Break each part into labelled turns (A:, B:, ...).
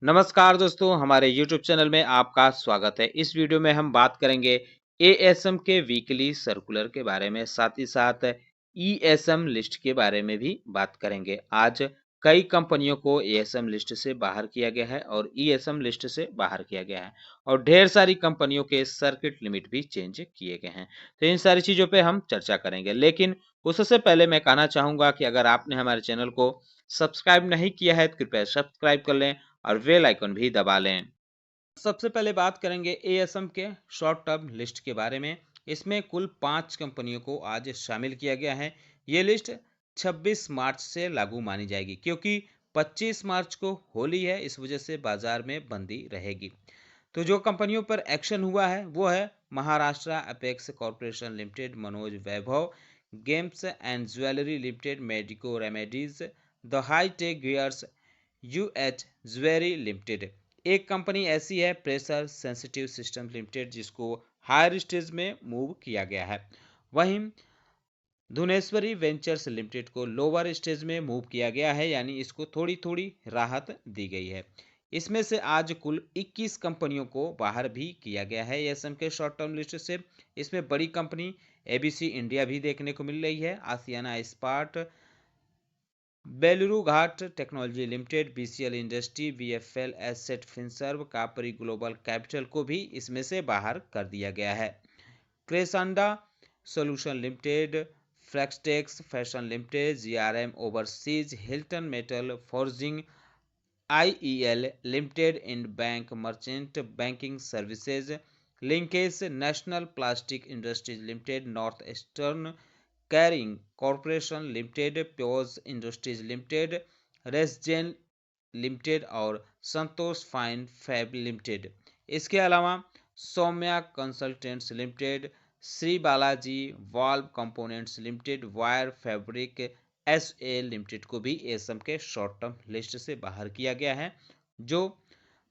A: नमस्कार दोस्तों, हमारे YouTube चैनल में आपका स्वागत है। इस वीडियो में हम बात करेंगे एएसएम के वीकली सर्कुलर के बारे में, साथ ही साथ ईएसएम लिस्ट के बारे में भी बात करेंगे। आज कई कंपनियों को एएसएम लिस्ट से बाहर किया गया है और ईएसएम लिस्ट से बाहर किया गया है और ढेर सारी कंपनियों के सर्किट लिमिट भी चेंज किए गए हैं। तो इन सारी चीज़ों पे हम चर्चा करेंगे, लेकिन उससे पहले मैं कहना चाहूँगा कि अगर आपने हमारे चैनल को सब्सक्राइब नहीं किया है तो कृपया सब्सक्राइब कर लें और बेल आइकन भी दबा लें। सबसे पहले बात करेंगे एएसएम के शॉर्ट टर्म लिस्ट के बारे में। इसमें कुल 5 कंपनियों को आज शामिल किया गया है। ये लिस्ट 26 मार्च से लागू मानी जाएगी, क्योंकि 25 मार्च को होली है, इस वजह से बाजार में बंदी रहेगी। तो जो कंपनियों पर एक्शन हुआ है वो है Maharashtra apex corporation limited, Manoj Vaibhav games and jewellery limited, medico remedies, the high tech gears, UH jewellery limited. एक कंपनी ऐसी है प्रेशर सेंसिटिव सिस्टम लिमिटेड, जिसको हायर स्टेज में मूव किया गया है। वहीं धुनेश्वरी वेंचर्स लिमिटेड को लोअर स्टेज में मूव किया गया है, यानी इसको थोड़ी थोड़ी राहत दी गई है। इसमें से आज कुल 21 कंपनियों को बाहर भी किया गया है एएसएम के शॉर्ट टर्म लिस्ट से। इसमें बड़ी कंपनी एबीसी इंडिया भी देखने को मिल रही है, Ashiana Ispat, Beluru Ghat technology limited, BCL industry, VFL asset finserv, Capri global capital को भी इसमें से बाहर कर दिया गया है। Cressanda solution limited, flextex fashion limited, GRM overseas, Hilton metal forging, IEL limited, in bank merchant banking services, linkage national plastic industries limited, north eastern carrying corporation limited, प्योज इंडस्ट्रीज लिमिटेड, रेसजेन लिमिटेड और Santosh fine fab limited. इसके अलावा Saumya consultants limited, Shri Balaji valve components limited, wire fabric SA limited को भी SM के short term list से बाहर किया गया है, जो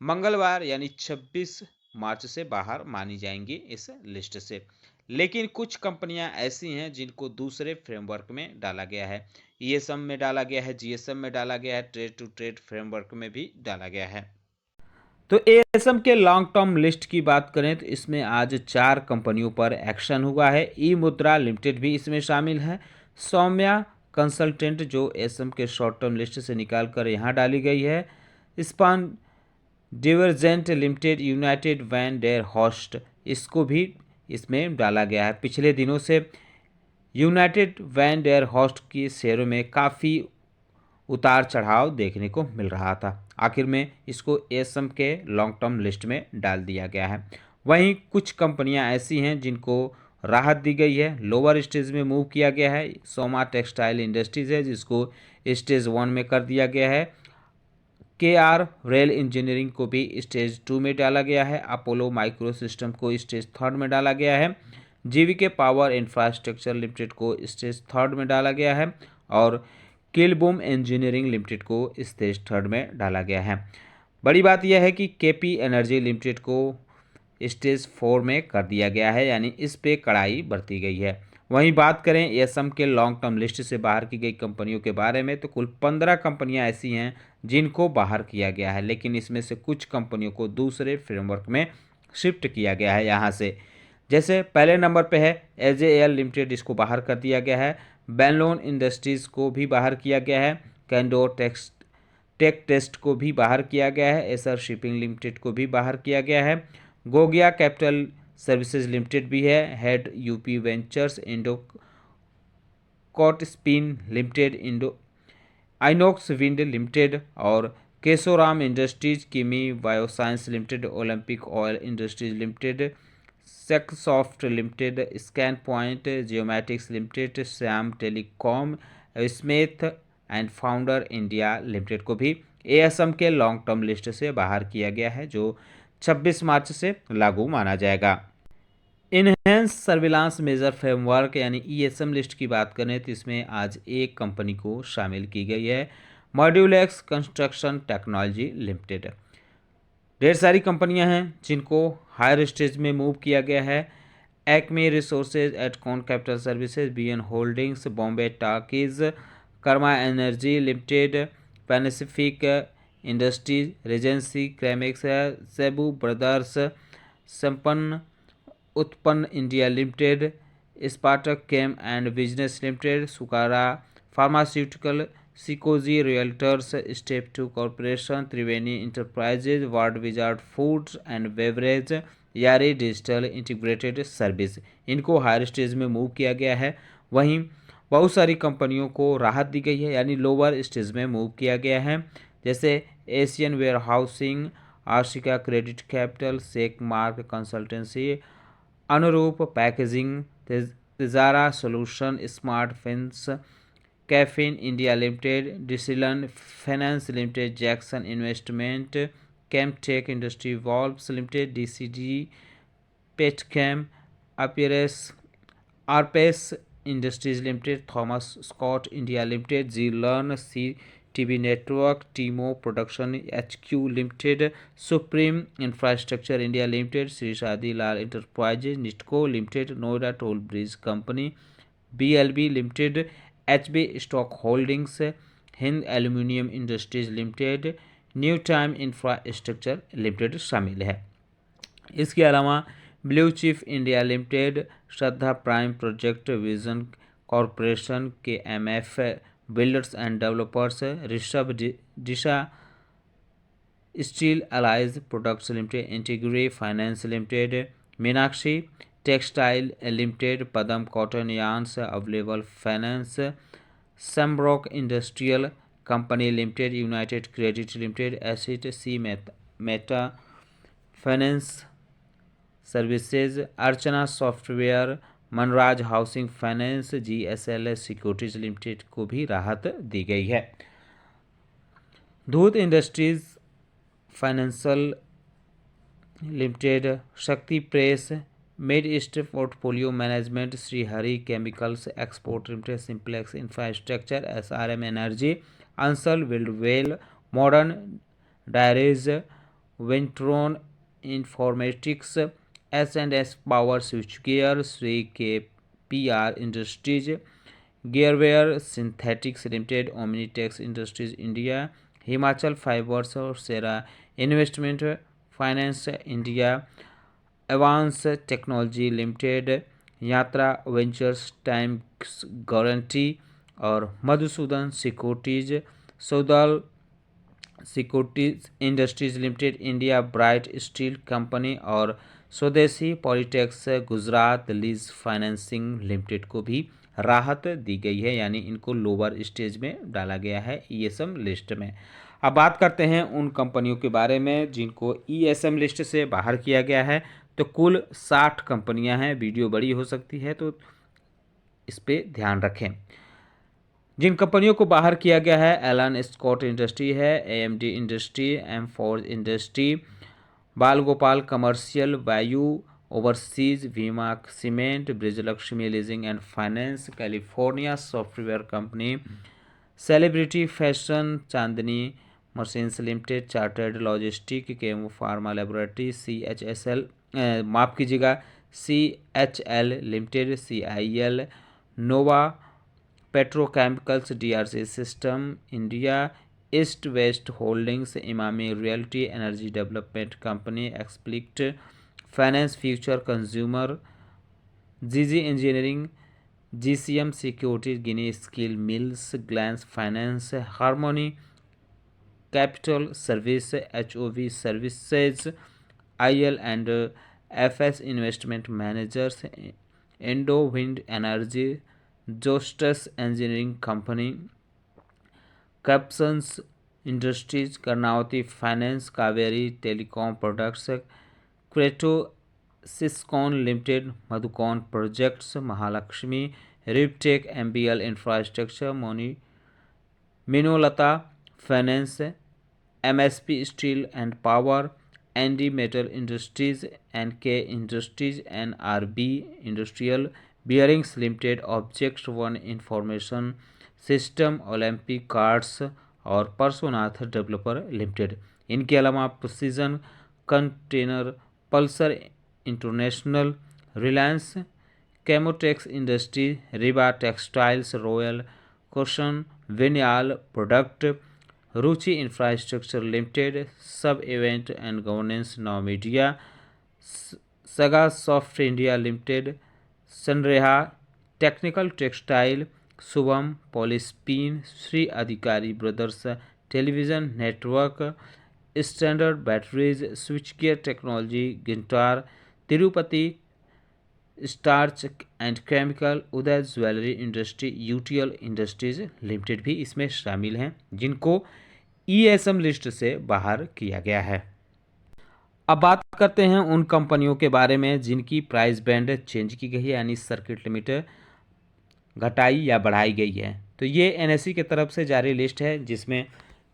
A: मंगलवार यानी 26 मार्च से बाहर मानी जाएंगी इस लिस्ट से। लेकिन कुछ कंपनियां ऐसी हैं जिनको दूसरे फ्रेमवर्क में डाला गया है, ईएसएम में डाला गया है, जीएसएम में डाला गया है, ट्रेड टू ट्रेड फ्रेमवर्क में भी डाला गया है। तो एएसएम के लॉन्ग टर्म लिस्ट की बात करें तो इसमें आज 4 कंपनियों पर एक्शन हुआ है। ई मुद्रा लिमिटेड भी इसमें शामिल है। सौम्या कंसल्टेंट जो एएसएम के शॉर्ट टर्म लिस्ट से निकाल कर यहाँ डाली गई है। Span Divergent limited, United Van Der Horst, इसको भी इसमें डाला गया है। पिछले दिनों से यूनाइटेड वैन डेयर हॉस्ट की शेयरों में काफ़ी उतार चढ़ाव देखने को मिल रहा था। आखिर में इसको एएसएम के लॉन्ग टर्म लिस्ट में डाल दिया गया है। वहीं कुछ कंपनियां ऐसी हैं जिनको राहत दी गई है, लोअर स्टेज में मूव किया गया है। सोमा टेक्सटाइल इंडस्ट्रीज है, जिसको स्टेज 1 में कर दिया गया है। केआर रेल इंजीनियरिंग को भी स्टेज 2 में डाला गया है। अपोलो माइक्रो सिस्टम को स्टेज 3 में डाला गया है। जीवीके पावर इंफ्रास्ट्रक्चर लिमिटेड को स्टेज 3 में डाला गया है और किलबूम इंजीनियरिंग लिमिटेड को स्टेज 3 में डाला गया है। बड़ी बात यह है कि केपी एनर्जी लिमिटेड को स्टेज 4 में कर दिया गया है, यानी इस पे कड़ाई बरती गई है। वहीं बात करें एएसएम के लॉन्ग टर्म लिस्ट से बाहर की गई कंपनियों के बारे में, तो कुल 15 कंपनियां ऐसी हैं जिनको बाहर किया गया है, लेकिन इसमें से कुछ कंपनियों को दूसरे फ्रेमवर्क में शिफ्ट किया गया है यहाँ से। जैसे पहले नंबर पे है एजेएल लिमिटेड, इसको बाहर कर दिया गया है। बैनलोन इंडस्ट्रीज़ को भी बाहर किया गया है। कैंडोर टेक टेस्ट को भी बाहर किया गया है। एसर शिपिंग लिमिटेड को भी बाहर किया गया है। गोगिया कैपिटल सर्विसेज लिमिटेड भी है। Head UP ventures, Indo cot spin limited, Indo Inox wind limited और केशोराम इंडस्ट्रीज, किमी bioscience limited, olympic oil industries limited, Saksoft limited, scan point geomatics limited, Shyam telecom, smith and founder India limited को भी ASM के long term list से बाहर किया गया है, जो 26 मार्च से लागू माना जाएगा। इनहेंस सर्विलांस मेजर फ्रेमवर्क यानी ईएसएम लिस्ट की बात करें तो इसमें आज एक कंपनी को शामिल की गई है, मॉड्यूलेक्स कंस्ट्रक्शन टेक्नोलॉजी लिमिटेड। ढेर सारी कंपनियां हैं जिनको हायर स्टेज में मूव किया गया है। Acme resources, Atcon capital services, BN holdings, Bombay talkies, karma energy limited, pacific industries, regency ceramics, सेबू brothers, Sampann Utpann India limited, Spartek chem and business limited, सुकारा फार्मास्यूटिकल, सिकोजी realtors, step two corporation, Triveni enterprises, world wizard foods and beverage, Yaari digital integrated service. इनको higher stage में move किया गया है। वहीं बहुत सारी कंपनियों को राहत दी गई है, यानी लोअर स्टेज में मूव किया गया है, जैसे Asian warehousing, Ashika credit capital, sec mark consultancy, Anuroop packaging, Tijara solution, smart fins, कैफिन इंडिया लिमिटेड, डिसिलन finance limited, Jackson investment, Camtech industry valves limited, DCD petchem, अपीरेस आरपेस industries limited, Thomas Scott India limited, Zee learn, sea TV network, टीमो production HQ limited, supreme infrastructure India limited, Shri Shadi Lal enterprises, Nitco limited, Noida toll bridge company, BLB limited, HB stock holdings, Hind aluminium industries limited, new time infrastructure limited शामिल है। इसके अलावा blue chip India limited, Shraddha prime project, vision corporation K MF builders and developers, Rishabh Disha steel alloys products limited, इंटीग्री finance limited, Meenakshi textile limited, Padam cotton yarns, available finance, समब्रॉक industrial company limited, united credit limited, एसिड सी meta finance services, Archana software, Manraj housing finance, GSL securities limited को भी राहत दी गई है। Dhoot industries financial limited, Shakti press, mid east portfolio management, Shrihari chemicals export limited, simplex infrastructure, SRM energy, Ansal buildwell, modern dairies, Vintron informatics, एस&एस power switch gear, Shri K P R industries, Garware synthetics limited, Omnitex industries India, Himachal fibres और Sera investment finance India, Avance technology limited, Yatra ventures, times guaranty और Madhusudan securities, सौदल securities industries limited, India bright steel company और Swadeshi polytex Gujarat lease financing limited को भी राहत दी गई है, यानी इनको लोअर स्टेज में डाला गया है ईएसएम लिस्ट में। अब बात करते हैं उन कंपनियों के बारे में जिनको ईएसएम लिस्ट से बाहर किया गया है। तो कुल 60 कंपनियां हैं। वीडियो बड़ी हो सकती है तो इस पर ध्यान रखें। जिन कंपनियों को बाहर किया गया है, एलन स्कॉट इंडस्ट्री है, एएमडी इंडस्ट्री, एमफोर्ज industry, Bal Gopal commercial, Vayu overseas, Bhima cement, Brijlaxmi leasing and finance, California software company, celebrity fashion, Chandni machines limited, chartered logistic, chemo pharma laboratory, CHL limited, CIL, Nova petrochemicals, DRC system India, east west holdings, Emami realty energy development company, explicit finance, future consumer, GG engineering, GCM security, गिनी skill mills, glance finance, harmony capital service, HOV services, IL and FS investment managers, Indo wind energy, जोस्टस engineering company, कैप्सन्स industries, Karnavati finance, Kaveri telecom products, क्रेटो syscon limited, Madhucon projects, Mahalaxmi, रिपटेक, MBL infrastructure, minolta finance, MSP steel and power, ND metal industries, NK industries, NRB industrial bearings limited, object one information system, olympic cards और Parsvnath developer limited. इनके अलावा precision container, pulsar international, Reliance chemotex industry, रिबा textiles, royal cushion, vinyl product, Ruchi infrastructure limited, सब event and governance now media, saga soft India limited, सनरेहा technical textile, Shubham polyspin, Shri Adhikari brothers television network, standard batteries, switch gear technology, गिंटार, Tirupati starch and chemical, Uday jewellery industry, UTL industries limited भी इसमें शामिल हैं, जिनको ESM list से बाहर किया गया है। अब बात करते हैं उन कंपनियों के बारे में जिनकी प्राइस बैंड चेंज की गई है, यानी सर्किट लिमिट घटाई या बढ़ाई गई है। तो ये एनएसई की तरफ से जारी लिस्ट है जिसमें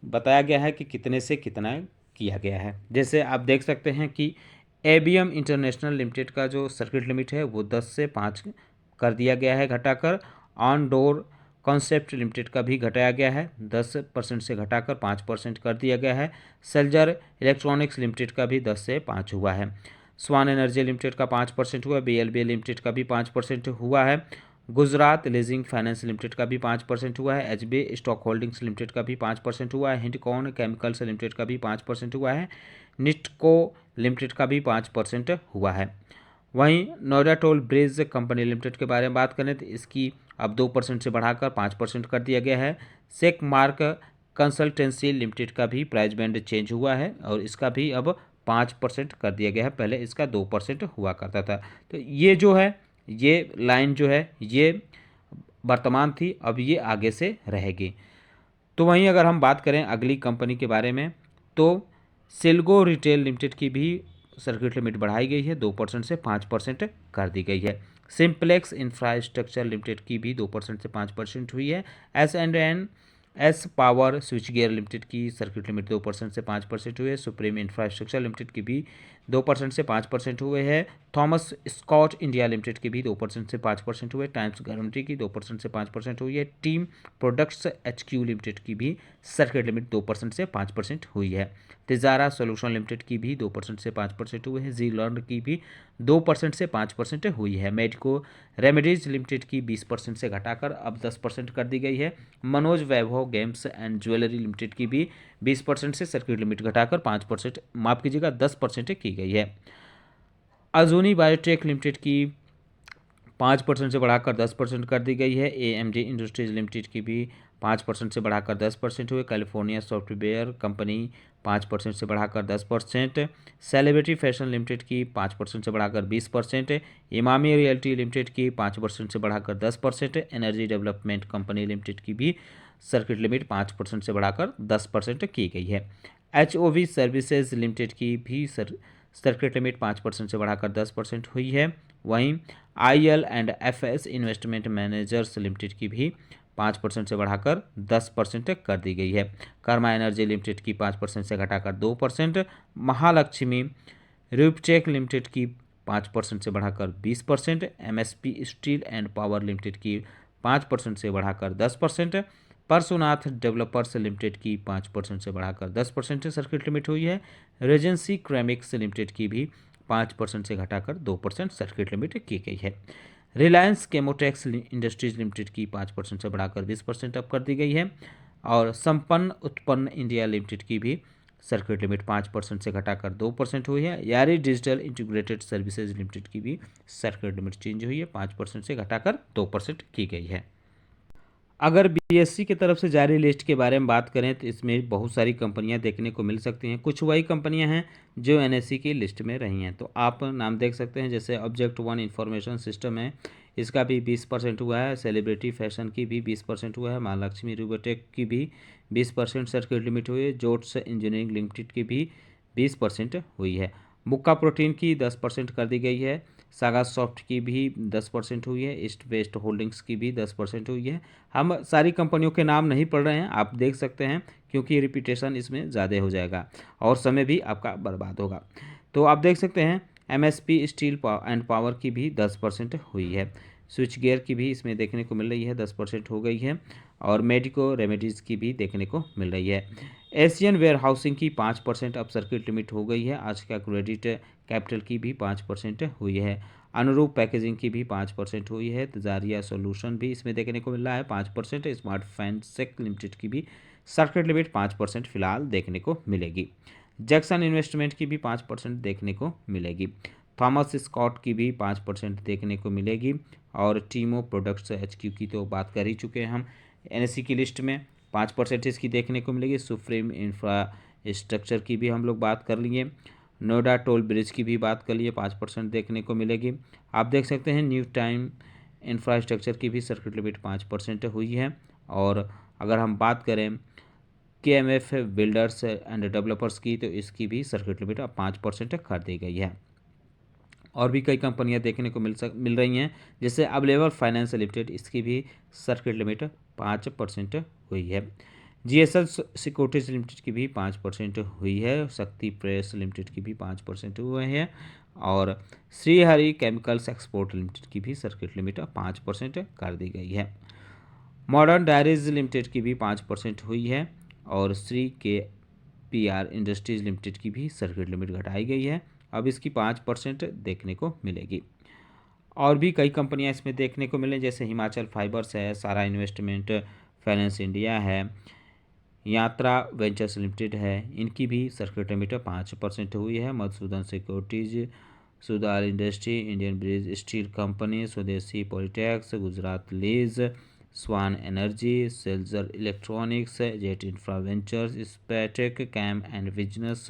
A: बताया गया है कि कितने से कितना किया गया है। जैसे आप देख सकते हैं कि एबीएम इंटरनेशनल लिमिटेड का जो सर्किट लिमिट है वो 10 से 5 कर दिया गया है घटाकर। ऑन डोर कॉन्सेप्ट लिमिटेड का भी घटाया गया है, 10% से घटाकर 5% कर दिया गया है। सेल्जर इलेक्ट्रॉनिक्स लिमिटेड का भी 10 से 5 हुआ है। स्वान एनर्जी लिमिटेड का 5% हुआ, बीएलबी लिमिटेड का भी 5% हुआ है। गुजरात लीजिंग फाइनेंस लिमिटेड का भी 5% हुआ है। एचबी स्टॉक होल्डिंग्स लिमिटेड का भी 5% हुआ है। हिंडकॉन केमिकल्स लिमिटेड का भी 5% हुआ है। निटको लिमिटेड का भी 5% हुआ है। वहीं Noida toll bridge company limited के बारे में बात करें तो इसकी अब 2% से बढ़ाकर 5% कर दिया गया है। सेक मार्क कंसल्टेंसी लिमिटेड का भी प्राइस बैंड चेंज हुआ है और इसका भी अब 5% कर दिया गया है, पहले इसका 2% हुआ करता था। तो ये जो है, ये लाइन जो है ये वर्तमान थी, अब ये आगे से रहेगी। तो वहीं अगर हम बात करें अगली कंपनी के बारे में तो सिल्गो रिटेल लिमिटेड की भी सर्किट लिमिट बढ़ाई गई है, 2% से 5% कर दी गई है। सिंप्लेक्स इंफ्रास्ट्रक्चर लिमिटेड की भी 2% से 5% हुई है। S power switch gear limited की सर्किट लिमिट 2% से 5% हुई है। सुप्रीम इंफ्रास्ट्रक्चर लिमिटेड की भी 2% से 5% हुए हैं। थॉमस स्कॉट इंडिया लिमिटेड की भी 2% से 5% हुए। टाइम्स गारंटी की 2% से 5% हुई है। टीम प्रोडक्ट्स एचक्यू लिमिटेड की भी सर्किट लिमिट 2% से 5% हुई है। तिजारा सोल्यूशन लिमिटेड की भी 2% से 5% हुए हैं। जी लर्न की भी 2% से 5% हुई है। मेडिको रेमेडीज लिमिटेड की 20% से घटाकर अब 10% कर दी गई है। मनोज वैभव गेम्स एंड ज्वेलरी लिमिटेड की भी 20% से सर्किट लिमिट घटाकर 5%, माफ कीजिएगा 10% की गई है। अजूनी बायोटेक लिमिटेड की 5% से बढ़ाकर 10% कर दी गई है। एएमजी इंडस्ट्रीज लिमिटेड की भी 5% से बढ़ाकर 10% हुए। कैलिफोर्निया सॉफ्टवेयर कंपनी 5% से बढ़ाकर 10%। सेलिब्रिटी फैशन लिमिटेड की 5% से बढ़ाकर 20%। इमामी रियल्टी लिमिटेड की 5% से बढ़ाकर 10%। एनर्जी डेवलपमेंट कंपनी लिमिटेड की भी सर्किट लिमिट 5% से बढ़ाकर 10% की गई है। एचओवी सर्विसेज लिमिटेड की भी सर्किट लिमिट 5% से बढ़ाकर 10% हुई है। वहीं IL and FS investment managers limited की भी 5% से बढ़ाकर 10% कर दी गई है। कर्मा एनर्जी लिमिटेड की 5% से घटाकर 2%। महालक्ष्मी रूपटेक लिमिटेड की 5% से बढ़ाकर 20%। MSP steel and power limited की 5% से बढ़ाकर 10%। परशुनाथ डेवलपर्स लिमिटेड की 5% से बढ़ाकर 10% सर्किट लिमिट हुई है। रेजेंसी क्रेमिक्स लिमिटेड की भी 5% से घटाकर 2% सर्किट लिमिट की गई है। रिलायंस केमोटेक्स इंडस्ट्रीज लिमिटेड की 5% से बढ़ाकर 20% अब कर दी गई है। और संपन्न उत्पन्न इंडिया लिमिटेड की भी सर्किट लिमिट 5% से घटाकर 2% हुई है। यारी डिजिटल इंटीग्रेटेड सर्विसेज लिमिटेड की भी सर्किट लिमिट चेंज हुई है, 5% से घटाकर 2% की गई है। अगर बीएससी की तरफ से जारी लिस्ट के बारे में बात करें तो इसमें बहुत सारी कंपनियां देखने को मिल सकती हैं। कुछ वही कंपनियां हैं जो एनएससी की लिस्ट में रही हैं, तो आप नाम देख सकते हैं। जैसे ऑब्जेक्ट वन इंफॉर्मेशन सिस्टम है, इसका भी 20% हुआ है। सेलिब्रिटी फैशन की भी 20% हुआ है। महालक्ष्मी रूबोटेक की भी 20% सर्किट लिमिट हुई है। जोट्स इंजीनियरिंग लिमिटेड की भी 20% हुई है। मुक्का प्रोटीन की 10% कर दी गई है। सागा सॉफ्ट की भी 10% हुई है। ईस्ट वेस्ट होल्डिंग्स की भी 10% हुई है। हम सारी कंपनियों के नाम नहीं पढ़ रहे हैं, आप देख सकते हैं, क्योंकि रिपीटेशन इसमें ज़्यादा हो जाएगा और समय भी आपका बर्बाद होगा। तो आप देख सकते हैं एमएसपी स्टील एंड पावर की भी 10% हुई है। स्विच गियर की भी इसमें देखने को मिल रही है, 10% हो गई है। और मेडिको रेमेडीज़ की भी देखने को मिल रही है। एशियन वेयर हाउसिंग की 5% अब सर्किट लिमिट हो गई है। आज का क्रेडिट कैपिटल की भी 5% हुई है। अनुरूप पैकेजिंग की भी 5% हुई है। तजारिया सोल्यूशन भी इसमें देखने को मिल रहा है 5%। स्मार्ट फैंसेक लिमिटेड की भी सर्किट लिमिट 5% फिलहाल देखने को मिलेगी। जैक्सन इन्वेस्टमेंट की भी 5% देखने को मिलेगी। थॉमस स्कॉट की भी 5% देखने को मिलेगी। और टीमो प्रोडक्ट्स HQ की तो बात कर ही चुके हैं हम। NSE की लिस्ट में 5% इसकी देखने को मिलेगी। सुप्रीम इंफ्रास्ट्रक्चर की भी हम लोग बात कर लिए। नोएडा टोल ब्रिज की भी बात कर लिए, 5% देखने को मिलेगी। आप देख सकते हैं न्यू टाइम इंफ्रास्ट्रक्चर की भी सर्किट लिमिट 5% हुई है। और अगर हम बात करें KMF बिल्डर्स एंड डेवलपर्स की, तो इसकी भी सर्किट लिमिट अब 5% कर दी गई है। और भी कई कंपनियां देखने को मिल रही हैं, जैसे अवेलेबल फाइनेंस लिमिटेड, इसकी भी सर्किट लिमिट 5% हुई है। GSL सिक्योरिटीज लिमिटेड की भी 5% हुई है। शक्ति प्रेस लिमिटेड की भी 5% हुए हैं। और श्रीहरि केमिकल्स एक्सपोर्ट लिमिटेड की भी सर्किट लिमिट 5% कर दी गई है। मॉडर्न डायरीज लिमिटेड की भी 5% हुई है। और श्री KPR इंडस्ट्रीज लिमिटेड की भी सर्किट लिमिट घटाई गई है, अब इसकी 5% देखने को मिलेगी। और भी कई कंपनियां इसमें देखने को मिले, जैसे हिमाचल फाइबर्स है, सारा इन्वेस्टमेंट फाइनेंस इंडिया है, यात्रा वेंचर्स लिमिटेड है, इनकी भी सर्किट लिमिट 5% हुई है। Madhusudan securities, Sudhar industry, Indian bridge steel company, Swadeshi polytex, Gujarat lease, swan energy, Salzer electronics, jet infra ventures, स्पेटेक, कैम एंड बिजनेस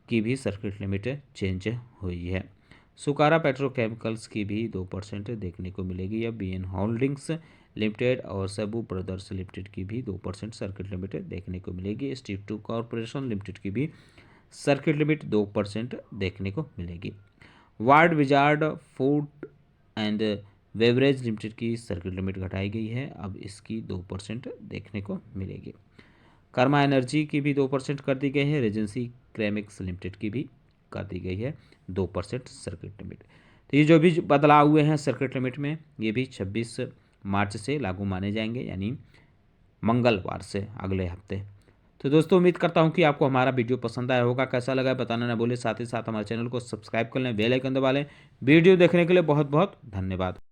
A: की भी सर्किट लिमिट चेंज हुई है। सुकारा पेट्रोकेमिकल्स की भी 2% देखने को मिलेगी। अब BN होल्डिंग्स लिमिटेड और सबू ब्रदर्स लिमिटेड की भी 2% सर्किट लिमिट देखने को मिलेगी। स्टीव टू कॉरपोरेशन लिमिटेड की भी सर्किट लिमिट 2% देखने को मिलेगी। Ward wizard food and beverage limited की सर्किट लिमिट घटाई गई है, अब इसकी 2% देखने को मिलेगी। कर्मा एनर्जी की भी 2% कर दी गई है। रेजेंसी क्रेमिक्स लिमिटेड की भी कर दी गई है 2% सर्किट लिमिट। तो ये जो भी बदलाव हुए हैं सर्किट लिमिट में, ये भी 26 मार्च से लागू माने जाएंगे, यानी मंगलवार से, अगले हफ्ते। तो दोस्तों उम्मीद करता हूँ कि आपको हमारा वीडियो पसंद आया होगा। कैसा लगा बताना ना भूलें, साथ ही साथ हमारे चैनल को सब्सक्राइब कर लें, बेल आइकन दबा लें। वीडियो देखने के लिए बहुत बहुत धन्यवाद।